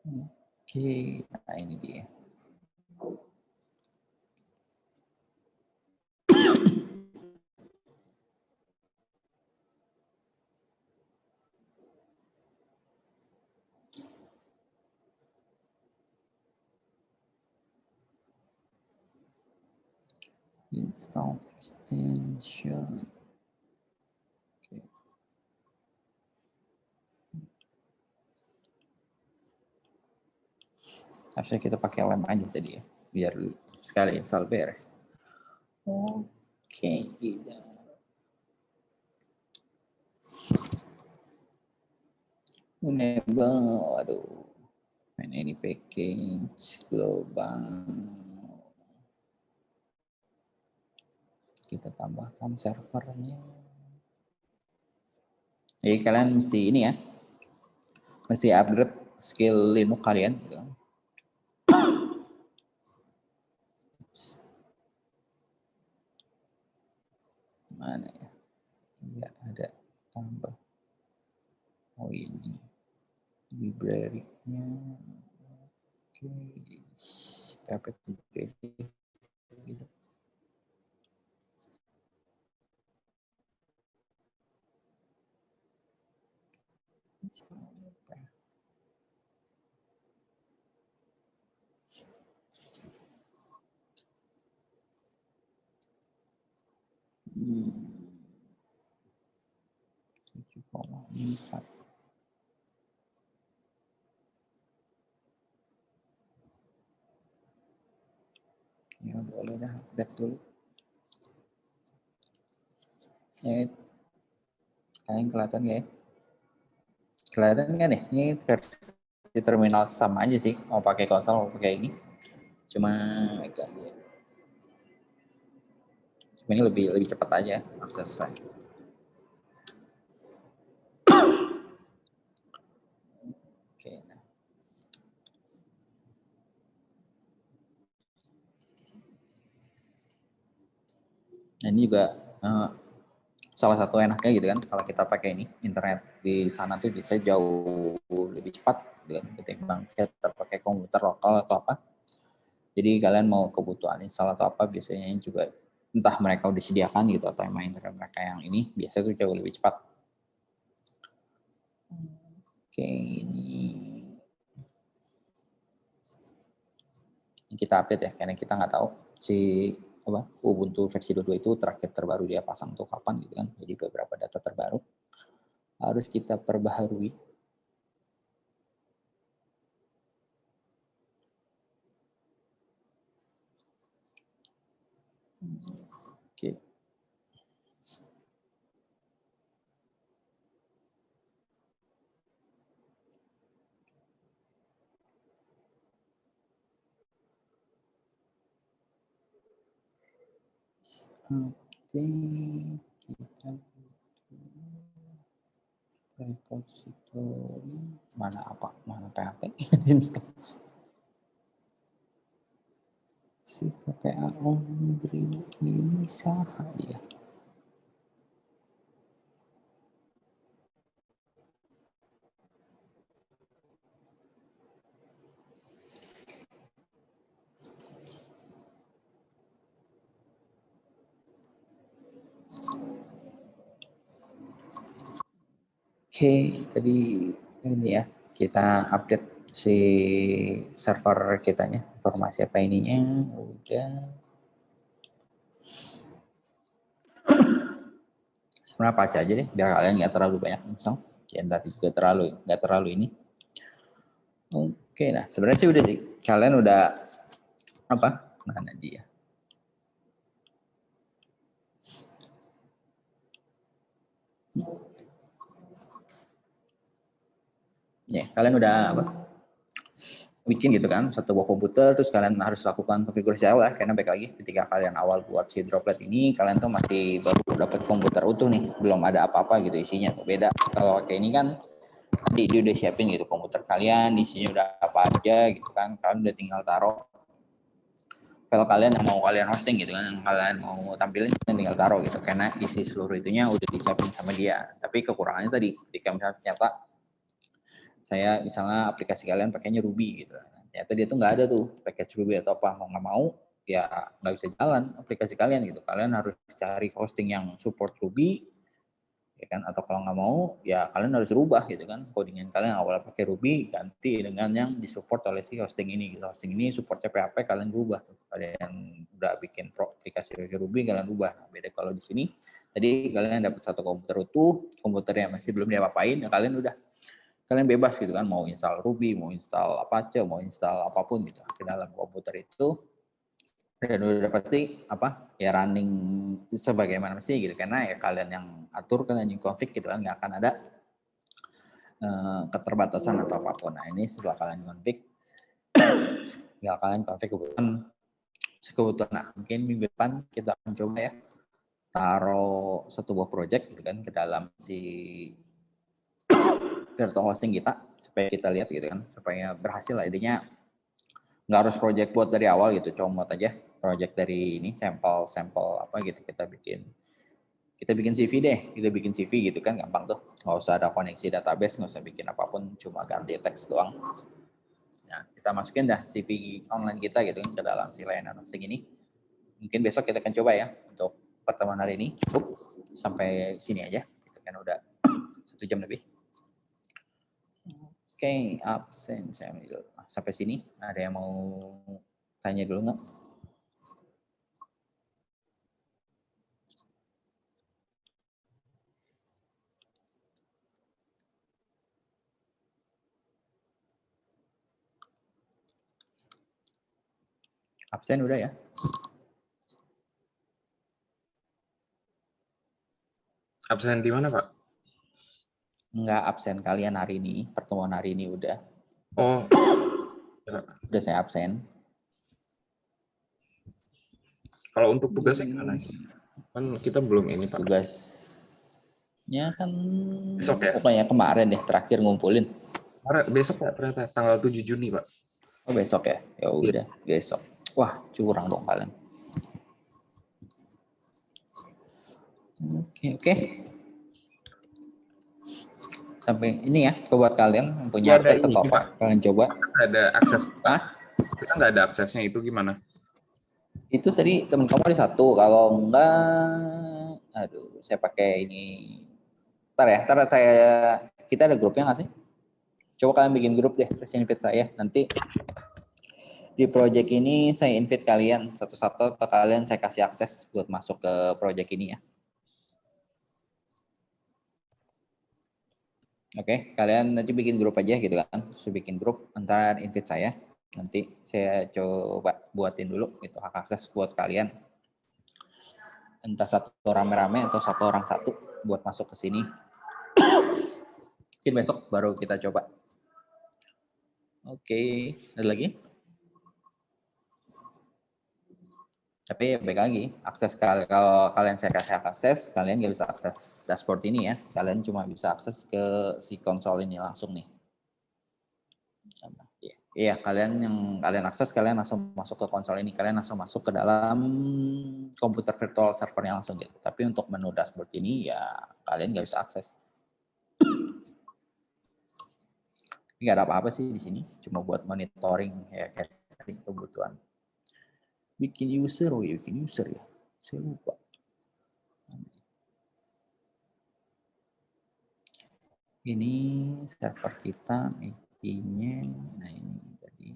Oke, nah ini dia. Install extension. Oke. Harusnya kita pakai lem aja tadi ya, biar sekali install beres. Oke, enable, waduh, ini package global. Kita tambahkan servernya. Jadi kalian mesti ini ya, mesti upgrade skill Linux kalian. Gitu. Mana ya? Enggak ada tambah. Oh ini library-nya. Oke, PHP gitu. Hmm. 7,4. Ya boleh dah, update dulu. Kalian kelihatan nggak ya? Kelihatan nggak nih? Ini di terminal sama aja sih. Mau pakai konsol, mau pakai ini. Cuma agak ya. Cuma ini lebih cepat aja aksesnya. Oke, nah. Nah ini juga salah satu enaknya gitu kan, kalau kita pakai ini internet di sana tuh bisa jauh lebih cepat gitu kan, ketimbang kita pakai komputer lokal atau apa. Jadi kalian mau kebutuhan install atau apa biasanya juga entah mereka udah disediakan gitu atau emang internet mereka yang ini biasanya tuh jauh lebih cepat. Oke, ini kita update ya, karena kita nggak tahu si Ubuntu versi 22 itu terakhir terbaru dia pasang tuh kapan gitu kan. Jadi beberapa data terbaru harus kita perbaharui. Oke. Kita repository mana PHP install si PPA Ondri ini saha dia. Oke, tadi ini ya, kita update si server kitanya, informasi apa ininya, udah. Sebenarnya apa aja deh, biar kalian nggak terlalu banyak install. Ya, tadi juga nggak terlalu ini. Oke, nah sebenarnya sih udah sih, kalian udah apa? Mana dia? Ya, kalian udah apa? bikin gitu kan satu buah komputer, terus kalian harus lakukan konfigurasi awal karena baik lagi ketika kalian awal buat si droplet ini kalian tuh masih baru dapat komputer utuh nih, belum ada apa-apa gitu isinya tuh. Beda kalau kayak ini kan dia udah siapin gitu komputer kalian, isinya udah apa aja gitu kan, kalian udah tinggal taruh file kalian yang mau kalian hosting gitu kan, yang kalian mau tampilin tinggal taruh gitu, karena isi seluruh itunya udah disiapin sama dia. Tapi kekurangannya tadi ketika misalnya ternyata saya misalnya aplikasi kalian pakainya Ruby gitu, ternyata dia tuh nggak ada tuh package Ruby atau apa, mau nggak mau ya nggak bisa jalan aplikasi kalian gitu. Kalian harus cari hosting yang support Ruby ya kan, atau kalau nggak mau ya kalian harus rubah gitu kan, codingan kalian awalnya pakai Ruby ganti dengan yang disupport oleh si hosting ini gitu. Hosting ini supportnya PHP, kalian rubah tuh. Kalian udah bikin aplikasi pakai Ruby kalian rubah. Nah, beda kalau di sini tadi kalian dapat satu komputer utuh, komputernya masih belum diapa-apain ya kalian udah, kalian bebas gitu kan, mau install Ruby, mau install Apache, mau install apapun gitu ke dalam komputer itu, dan udah pasti apa ya running sebagaimana mesti gitu, karena ya kalian yang atur, kalian yang config gitu kan, nggak akan ada keterbatasan atau apapun. Nah ini setelah kalian config, tinggal kalian config kebutuhan. Nah mungkin minggu depan kita akan coba ya taruh satu buah project gitu kan ke dalam si virtual hosting kita supaya kita lihat gitu kan, supaya berhasil lah. Intinya nggak harus project buat dari awal gitu, comot aja project dari ini sampel apa gitu, kita bikin CV deh, kita bikin CV gitu kan, gampang tuh, nggak usah ada koneksi database, nggak usah bikin apapun, cuma ganti teks doang. Nah kita masukin dah CV online kita gitu kan ke dalam si layanan hosting ini. Mungkin besok kita akan coba ya, untuk pertemuan hari ini cukup sampai sini aja gitu kan, udah 1 jam lebih. Oke, absen saya ambil sampai sini. Ada yang mau tanya dulu nggak? Absen udah ya? Absen di mana, Pak? Nggak absen kalian hari ini, pertemuan hari ini udah. Oh, Udah saya absen. kalau untuk tugasnya gimana sih? Kan kita belum ini, Pak. Tugasnya kan Besok ya? pokoknya kemarin deh terakhir ngumpulin. Besok ya ternyata tanggal 7 Juni, Pak. Oh besok ya? Ya udah, besok. Wah, curang dong kalian. Oke. Sampai ini ya, buat kalian yang punya Ada akses ini, atau apa, kalian coba. Ada akses. Hah? Kita nggak ada aksesnya, itu gimana? Itu tadi teman kamu ada satu, kalau enggak, aduh, saya pakai ini. Ntar kita ada grupnya nggak sih? Coba kalian bikin grup deh, terus invite saya. Nanti di project ini saya invite kalian satu-satu, atau kalian saya kasih akses buat masuk ke project ini ya. Oke, kalian nanti bikin grup aja gitu kan. Terus bikin grup, ntar invite saya. Nanti saya coba buatin dulu gitu hak akses buat kalian. Entah satu rame-rame atau satu orang satu buat masuk ke sini. Mungkin besok baru kita coba. Oke, ada lagi? Tapi baik lagi, akses kalau kalian saya kasih akses, kalian nggak bisa akses dashboard ini ya. Kalian cuma bisa akses ke si konsol ini langsung nih. Iya, kalian yang kalian akses, kalian langsung masuk ke konsol ini, kalian langsung masuk ke dalam komputer virtual servernya langsung gitu. Tapi untuk menu dashboard ini ya kalian nggak bisa akses. Nggak ada apa-apa sih di sini, cuma buat monitoring ya kayak kebutuhan. Bikin user, oh ya bikin user ya, saya lupa. Ini server kita, IP-nya, nah ini tadi,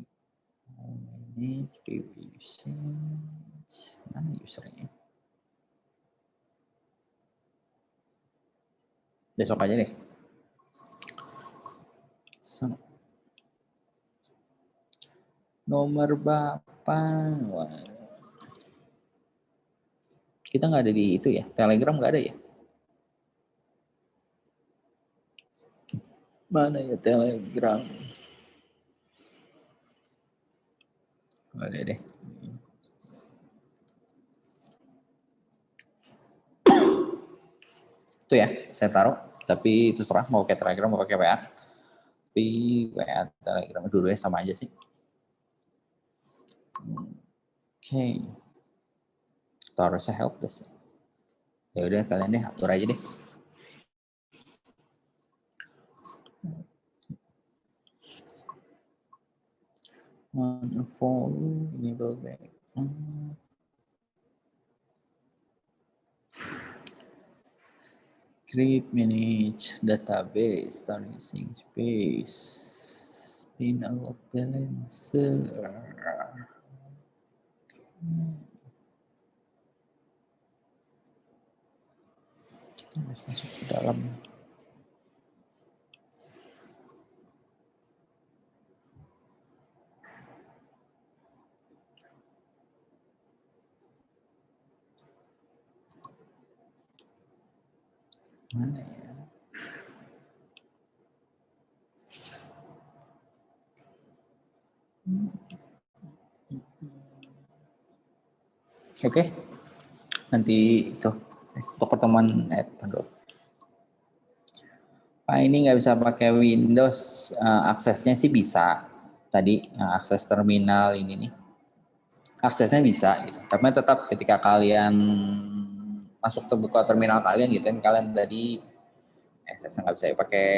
ini usage, mana usernya? Besok aja deh. Nomor bapak, wah. Kita nggak ada di itu ya, Telegram nggak ada ya? Mana ya Telegram? Boleh deh. Itu ya, saya taruh. Tapi terserah mau pakai Telegram, mau pakai WA. Tapi WA Telegram dulu ya sama aja sih. Oke. Taruhnya helpless. Ya udah kalian deh atur aja deh. Unfollow, enable back. Create, manage database, start using space, spin a load balancer. Kita harus masuk ke dalam. Mana ya? Oke, nanti itu untuk pertemuan Pak ini nggak bisa pakai Windows, aksesnya sih bisa. Tadi akses terminal ini nih, aksesnya bisa gitu. Tapi tetap ketika kalian masuk ke buka terminal kalian gitu kan, kalian tadi SSH nggak bisa pakai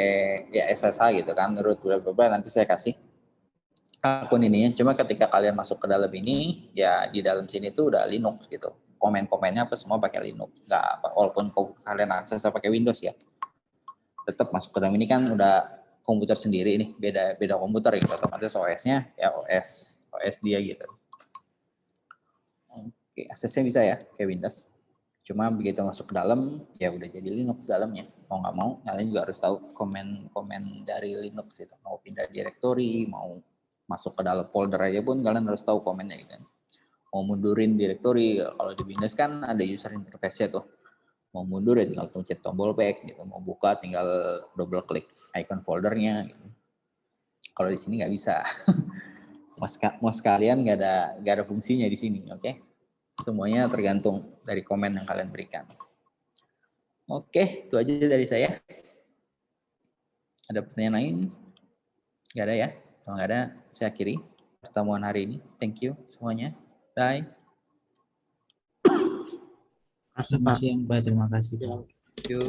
ya SSH gitu kan, root bla bla bla, nanti saya kasih akun ininya. Cuma ketika kalian masuk ke dalam ini, ya di dalam sini tuh udah Linux gitu. Komen-komennya apa semua pakai Linux. Nggak apa, walaupun kalian akses pakai Windows ya, tetap masuk ke dalam ini kan udah komputer sendiri nih, beda komputer gitu. Otomatis OS-nya ya OS dia gitu. Oke, aksesnya bisa ya kayak Windows. Cuma begitu masuk ke dalam, ya udah jadi Linux dalamnya. Mau nggak mau, kalian juga harus tahu komen-komen dari Linux gitu. Mau pindah directory, mau masuk ke dalam folder aja pun kalian harus tahu komennya gitu. Mau mundurin directory, kalau di Windows kan ada user interface-nya tuh. Mau mundur ya tinggal pencet tombol back gitu. Mau buka tinggal double klik icon foldernya gitu. Kalau di sini nggak bisa. Mau sekalian nggak ada fungsinya di sini, oke? Semuanya tergantung dari komen yang kalian berikan. Oke, itu aja dari saya. Ada pertanyaan lain? Nggak ada ya? Kalau nggak ada, saya akhiri pertemuan hari ini. Thank you semuanya. Bye. Kasih, Selamat Pak. siang, Pak. Terima kasih, Pak. Ya. Thank you.